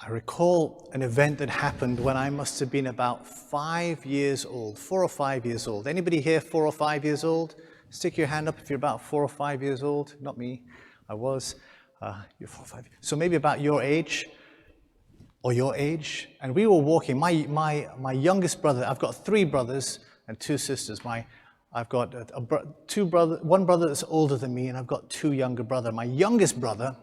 I recall an event that happened when I must have been about 5 years old, 4 or 5 years old. Anybody here 4 or 5 years old? Stick your hand up if you're about 4 or 5 years old. Not me, I was. You're 4 or 5. So maybe about your age, and we were walking. My youngest brother, I've got 3 brothers and 2 sisters. I've got one brother that's older than me, and I've got 2 younger brothers. My youngest brother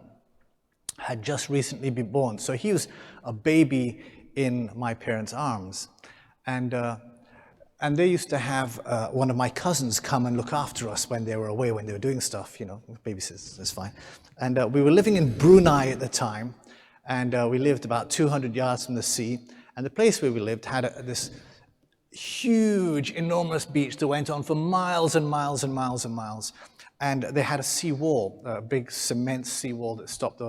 had just recently been born, so he was a baby in my parents' arms, and they used to have one of my cousins come and look after us when they were away, when they were doing stuff, babysitters, that's fine. And we were living in Brunei at the time, and we lived about 200 yards from the sea, and the place where we lived had this huge, enormous beach that went on for miles and miles and miles and miles, and they had a seawall, a big cement seawall that stopped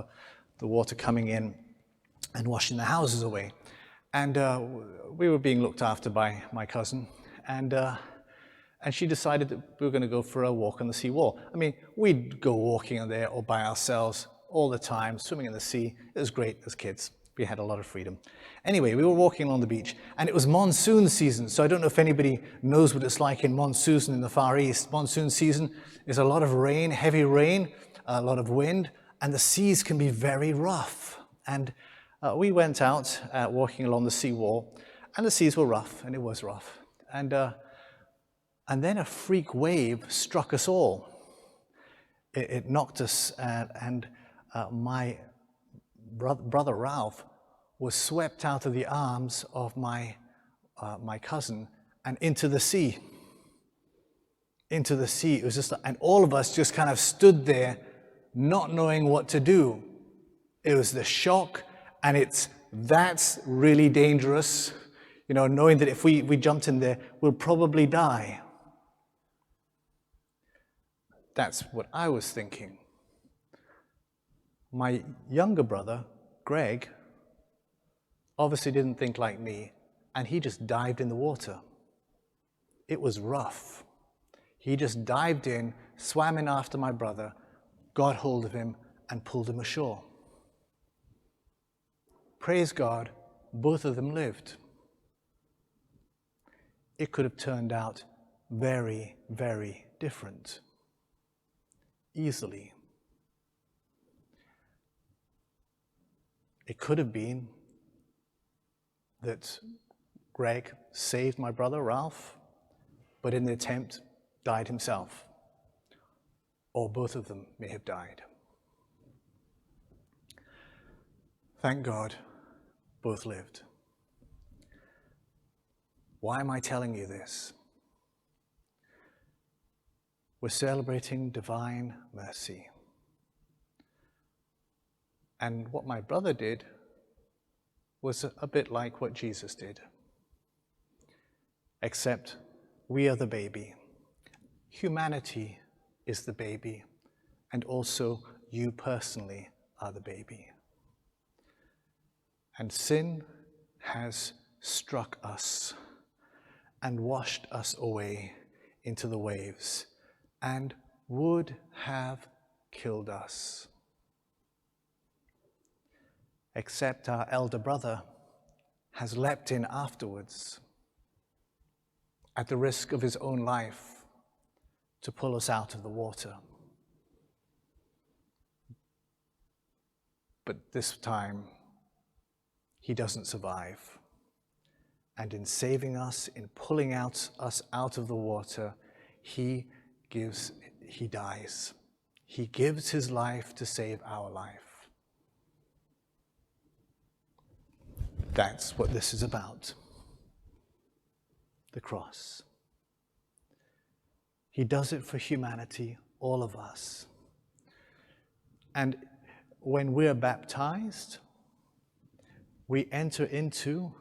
the water coming in and washing the houses away. And we were being looked after by my cousin, and she decided that we were going to go for a walk on the seawall. I mean, we'd go walking on there or by ourselves all the time, swimming in the sea. It was great as kids. We had a lot of freedom. Anyway, we were walking along the beach, and it was monsoon season, so I don't know if anybody knows what it's like in monsoon in the Far East. Monsoon season is a lot of rain, heavy rain, a lot of wind, and the seas can be very rough. And we went out walking along the seawall, and the seas were rough, and it was rough. And then a freak wave struck us all. It knocked us, and my brother Ralph was swept out of the arms of my cousin and into the sea. Into the sea. It was just, and all of us just kind of stood there, not knowing what to do. It was the shock, and that's really dangerous, knowing that if we jumped in there, we'll probably die. That's what I was thinking. My younger brother, Greg, obviously didn't think like me, and he just dived in the water. It was rough. He just dived in, swam in after my brother, got hold of him, and pulled him ashore. Praise God, both of them lived. It could have turned out very, very different. Easily. It could have been that Greg saved my brother Ralph, but in the attempt died himself. Or both of them may have died. Thank God, both lived. Why am I telling you this? We're celebrating divine mercy. And what my brother did was a bit like what Jesus did. Except we are the baby. Humanity is the baby, and also you personally are the baby. And sin has struck us and washed us away into the waves and would have killed us. Except our elder brother has leapt in afterwards at the risk of his own life to pull us out of the water. But this time, he doesn't survive. And in saving us, in pulling us out of the water, he dies. He gives his life to save our life. That's what this is about. The cross. He does it for humanity, all of us. And when we're baptized, we enter into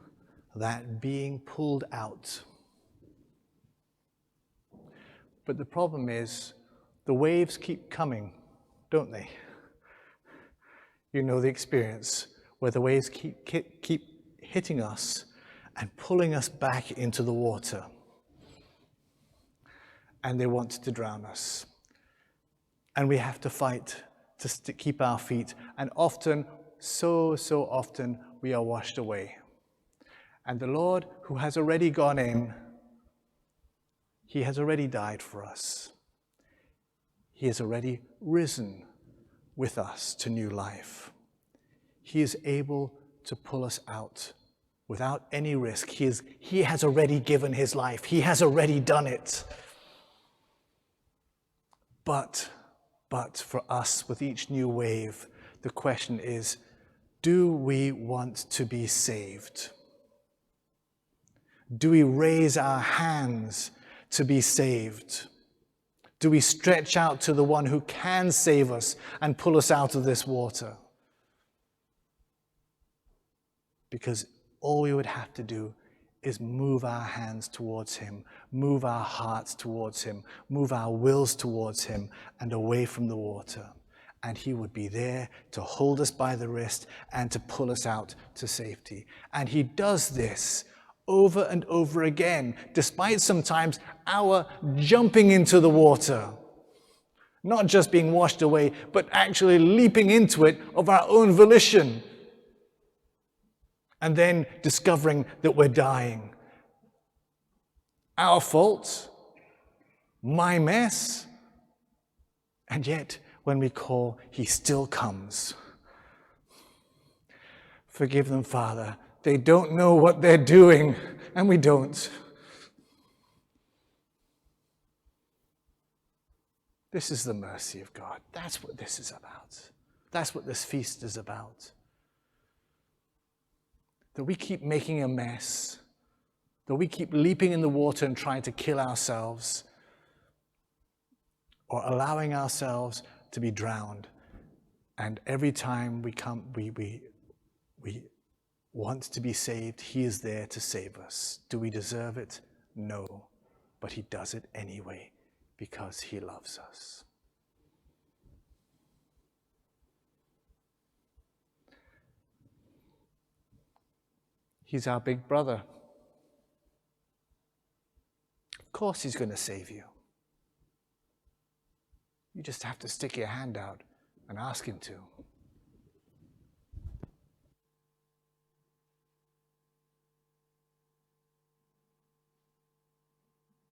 that being pulled out. But the problem is, the waves keep coming, don't they? You know the experience, where the waves keep hitting us and pulling us back into the water. And they want to drown us. And we have to fight to keep our feet. And often, so often, we are washed away. And the Lord, who has already gone in, he has already died for us. He has already risen with us to new life. He is able to pull us out without any risk. He has already given his life. He has already done it. But for us, with each new wave, the question is, do we want to be saved? Do we raise our hands to be saved? Do we stretch out to the one who can save us and pull us out of this water? Because all we would have to do is move our hands towards him, move our hearts towards him, move our wills towards him and away from the water. And he would be there to hold us by the wrist and to pull us out to safety. And he does this over and over again, despite sometimes our jumping into the water. Not just being washed away, but actually leaping into it of our own volition. And then discovering that we're dying. Our fault, my mess. And yet, when we call, he still comes. Forgive them, Father. They don't know what they're doing, and we don't. This is the mercy of God. That's what this is about. That's what this feast is about. That we keep making a mess, that we keep leaping in the water and trying to kill ourselves, or allowing ourselves to be drowned. And every time we want to be saved, he is there to save us. Do we deserve it? No. But he does it anyway because he loves us. He's our big brother. Of course he's going to save you. You just have to stick your hand out and ask him to.